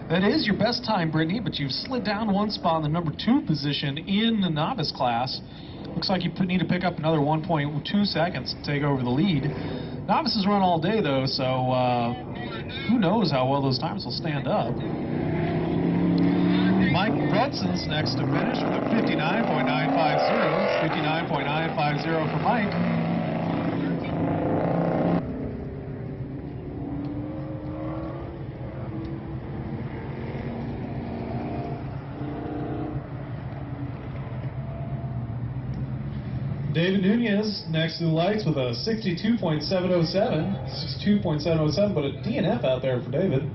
That is your best time, Brittany, but you've slid down one spot in the number 2 position in the novice class. Looks like you need to pick up another 1.2 seconds to take over the lead. Novices run all day, though, so who knows how well those times will stand up. Mike Brunson's next to finish with a 59.950. 59.950 for Mike. David Nunez next to the lights with a 62.707. 62.707, but a DNF out there for David.